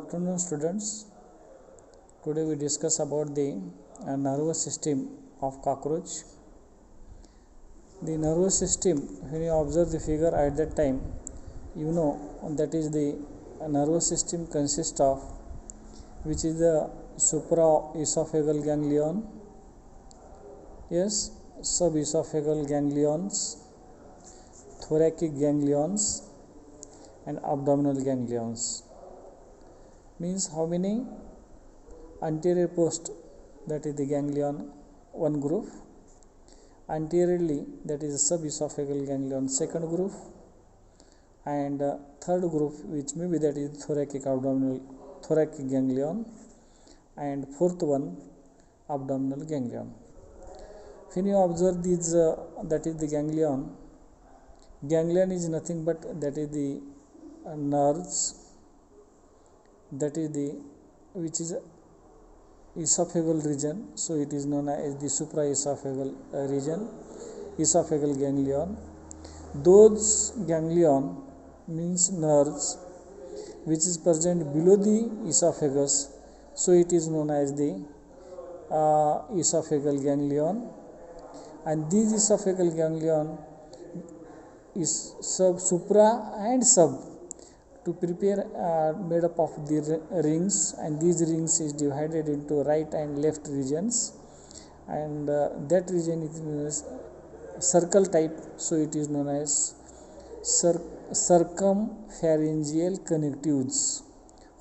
afternoon, students. Today we discuss about the nervous system of cockroach. The nervous system, when you observe the figure at that time, you know that is the nervous system consists of, which is the supraesophageal ganglion, yes, subesophageal ganglions, thoracic ganglions, and abdominal ganglions. Means how many? Anterior post, that is the ganglion, one group. Anteriorly, that is the subesophageal ganglion, second group. And third group, which may be that is thoracic ganglion. And fourth one, abdominal ganglion. When you observe these, that is the ganglion. Ganglion is nothing but that is the nerves, that is the which is esophageal region, so it is known as the supraesophageal region, esophageal ganglion. Those ganglion means nerves which is present below the esophagus, so it is known as the esophageal ganglion. And these esophageal ganglion is supra and sub to prepare made up of the rings, and these rings is divided into right and left regions, and that region is known as circle type, so it is known as circumpharyngeal connectives.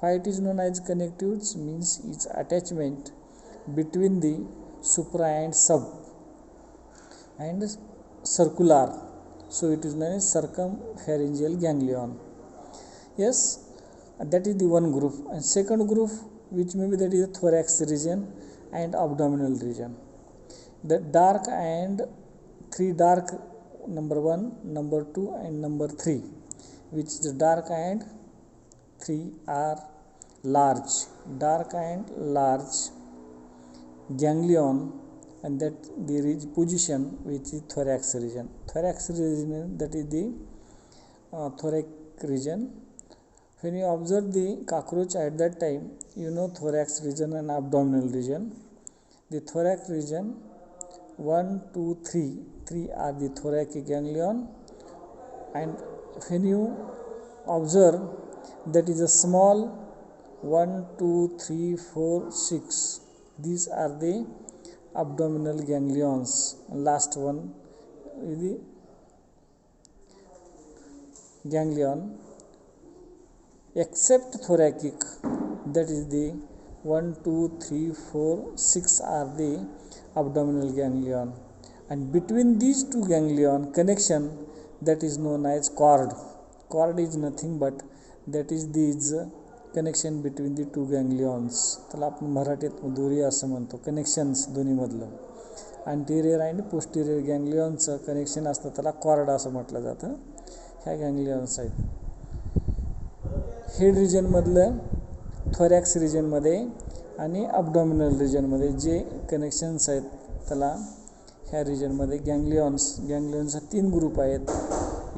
Why it is known as connectives? Means its attachment between the supra and sub and circular, so it is known as circumpharyngeal ganglion. Yes, that is the one group. And second group, which may be that is the thorax region and abdominal region. The dark and three dark, number 1, number 2 and number 3, which is the dark and 3 are large, dark and large ganglion, and that the position which is thorax region. Thorax region, that is the thoracic region. When you observe the cockroach at that time, you know thorax region and abdominal region. The thorax region, 1, 2, 3 are the thoracic ganglion, and when you observe, that is a small 1, 2, 3, 4, 6. These are the abdominal ganglions. Last one is the ganglion except thoracic, that is the 1, 2, 3, 4, 6 are the abdominal ganglion, and between these two ganglion connection, that is known as cord. Cord is nothing but that is these connection between the two ganglions, त्याला आपण मराठीत दोरी असं म्हणतो, connections दोन्हीमधलं. अँटिरियर आणि posterior गँग्लियॉनचं connection असतं, त्याला cord असं म्हटलं जातं. ह्या गँग्लियॉन्स आहेत हेड रिजनमधलं, थोरॅक्स रिजनमध्ये आणि अब्डॉमिनल रिजनमध्ये जे कनेक्शन्स आहेत त्याला ह्या रिजनमध्ये गँग्लियॉन्सचे 3 ग्रुप आहेत.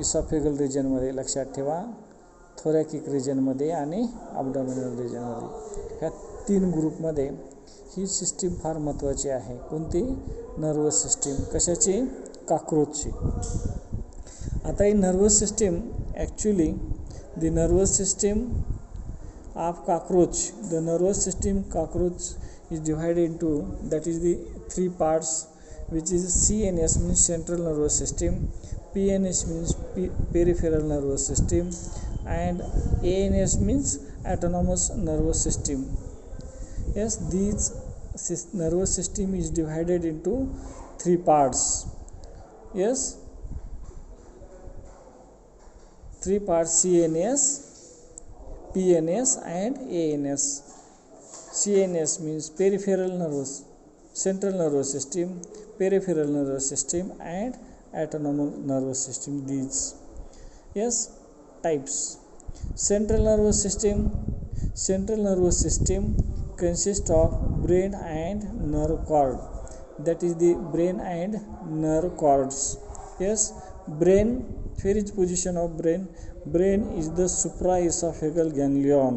इसॉफेगल रिजनमध्ये लक्षात ठेवा, थोरॅकिक रिजनमध्ये आणि अब्डॉमिनल रिजनमध्ये. ह्या 3 ग्रुपमध्ये ही सिस्टीम फार महत्त्वाची आहे. कोणती? Nervous system. कशाची? कॉकरोचची. आता ही nervous system actually the nervous system of cockroach, the nervous system cockroach is divided into, that is the 3 parts, which is CNS means central nervous system, PNS means peripheral nervous system, and ANS means autonomous nervous system. Yes, these nervous system is divided into 3 parts. Yes, 3 parts: CNS, PNS and ANS. CNS means peripheral nervous, central nervous system, peripheral nervous system and autonomous nervous system. These, yes, types. Central nervous system consists of brain and nerve cord, that is the brain and nerve cords. Yes, brain, where is position of brain? Brain is the supraesophageal ganglion.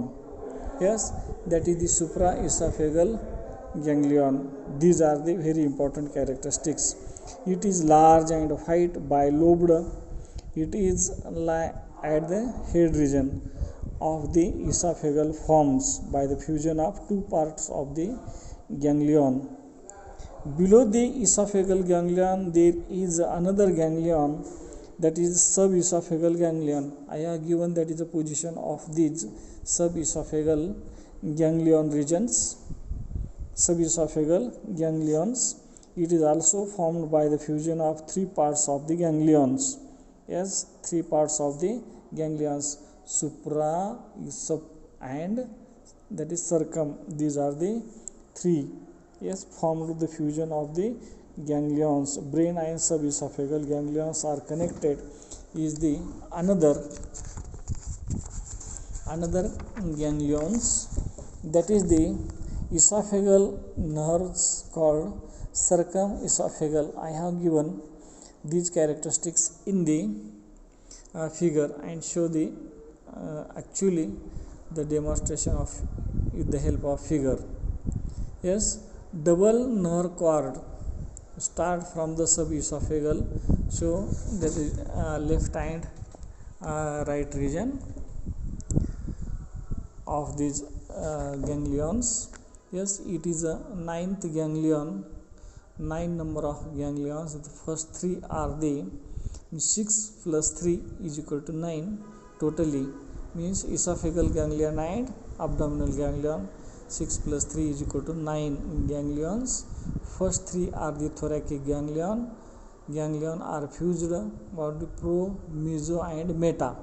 Yes, that is the supraesophageal ganglion. These are the very important characteristics. It is large and white bilobed. It is at the head region of the esophageal forms by the fusion of two parts of the ganglion. Below the esophageal ganglion there is another ganglion, that is subesophageal ganglion. I have given that is the position of these subesophageal ganglion regions. Subesophageal ganglions. It is also formed by the fusion of three parts of the ganglions. Yes, three parts of the ganglions, supra, esop, and that is circum. These are the three. Yes, formed the fusion of the ganglions. Brain and subesophageal ganglions are connected. Is the another ganglions, that is the esophageal nerves called circumesophageal. I have given these characteristics in the figure and show the actually the demonstration of with the help of figure. Yes, double nerve cord start from the subesophageal, so that is left and right region of these ganglions. Yes, it is a ninth ganglion, 9 number of ganglions. The first three are the 6 plus 3 is equal to 9 totally, means esophageal ganglion and abdominal ganglion. 6 plus 3 is equal to 9 ganglions. First three are the thoracic ganglion. Ganglion are fused about the pro, meso and meta.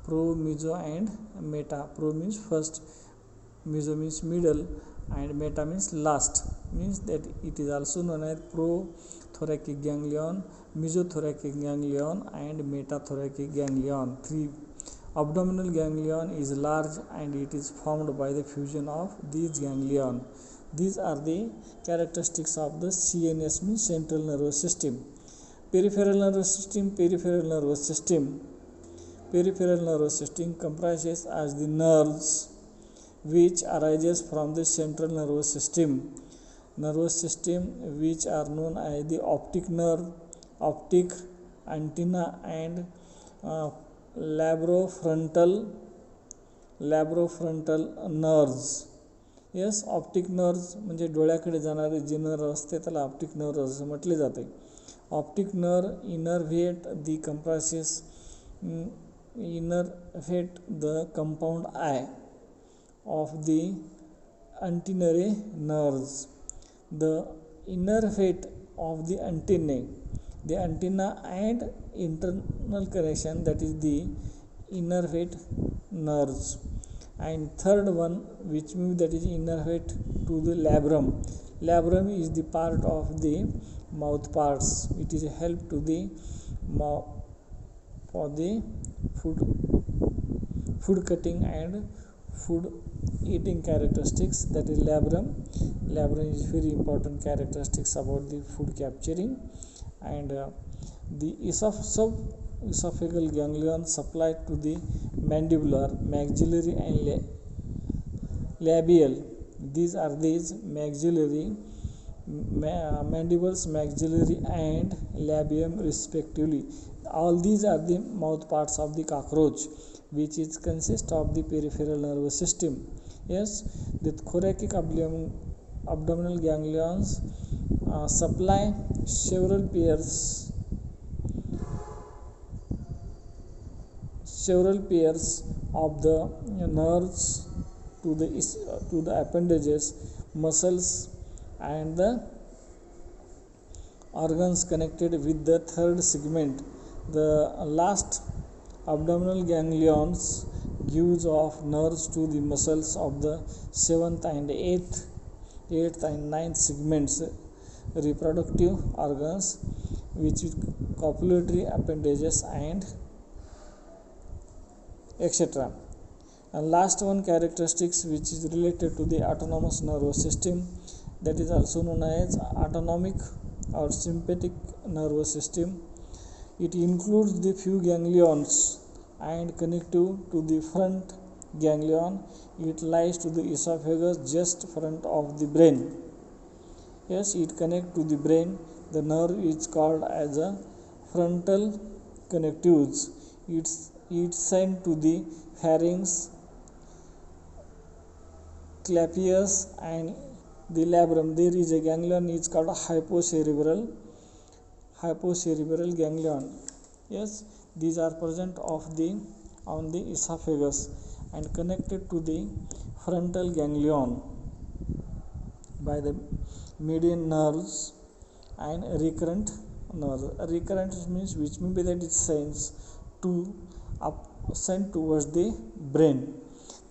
Pro, meso and meta. Pro means first, meso means middle, and meta means last, means that it is also known as prothoracic ganglion, mesothoracic ganglion and metathoracic ganglion. 3. Abdominal ganglion is large and it is formed by the fusion of these ganglion. These are the characteristics of the CNS, means central nervous system. Peripheral nervous system. Peripheral nervous system comprises as the nerves which arises from the central nervous system which are known as the optic nerve, optic, antenna and labrofrontal nerves. Yes, optic nerves म्हणजे डोळ्याकडे जाणारे जे nerve असते त्याला optic nerve असं म्हटले जाते. Optic nerve innervate the compresses innervate the compound eye of the antennary nerves. The innervate of the antennae, the antenna and internal connection, that is the innervate nerves. And third one, which means that is innervate to the labrum. Labrum is the part of the mouth parts. It is a help to the mouth for the food cutting and food eating characteristics, that is labrum. Labrum is very important characteristics about the food capturing. And the esophageal ganglion supply to the mandibular, maxillary and labial. These are these maxillary, mandibles, maxillary and labium respectively. All these are the mouth parts of the cockroach, which is consist of the peripheral nervous system. Yes, the thoracic abdominal ganglions supply several pairs of the nerves to the appendages, muscles and the organs connected with the third segment. The last abdominal ganglions gives off nerves to the muscles of the 7th and 8th and 9th segments, reproductive organs, which is copulatory appendages and etc. And last one characteristics which is related to the autonomous nervous system, that is also known as autonomic or sympathetic nervous system. It includes the few ganglions and connective to the front ganglion. It lies to the esophagus just front of the brain. Yes, it connects to the brain. The nerve is called as a frontal connectives. It's sent to the pharynx, clavius, and the labrum. There is a ganglion is called hypocerebral ganglion. Yes, these are present on the esophagus and connected to the frontal ganglion by the median nerves and recurrent nerves. Recurrent means which means that it sends sent towards the brain.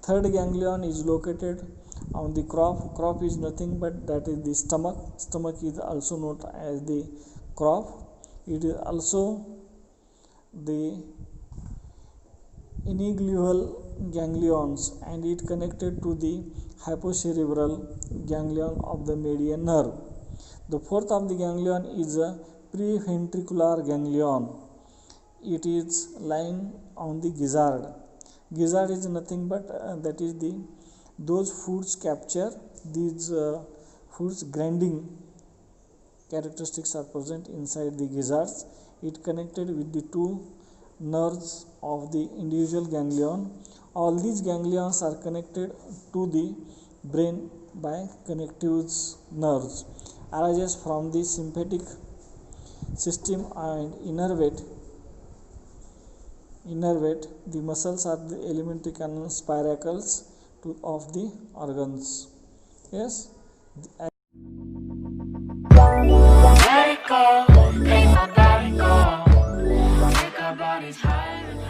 Third ganglion is located on the crop. Crop is nothing but that is the stomach. Stomach is also known as the crop. It is also the ininguinal ganglions and it connected to the hypocerebral ganglion of the median nerve. The fourth of the ganglion is a preventricular ganglion. It is lying on the gizzard. Gizzard is nothing but that is those foods capture these foods grinding characteristics are present inside the gizzards. It connected with the two nerves of the individual ganglion. All these ganglions are connected to the brain by connective nerves. Arises from the sympathetic system and innervate. The muscles are the alimentary canal spiracles of the organs. Yes. Let it go, make my body go, make our bodies higher.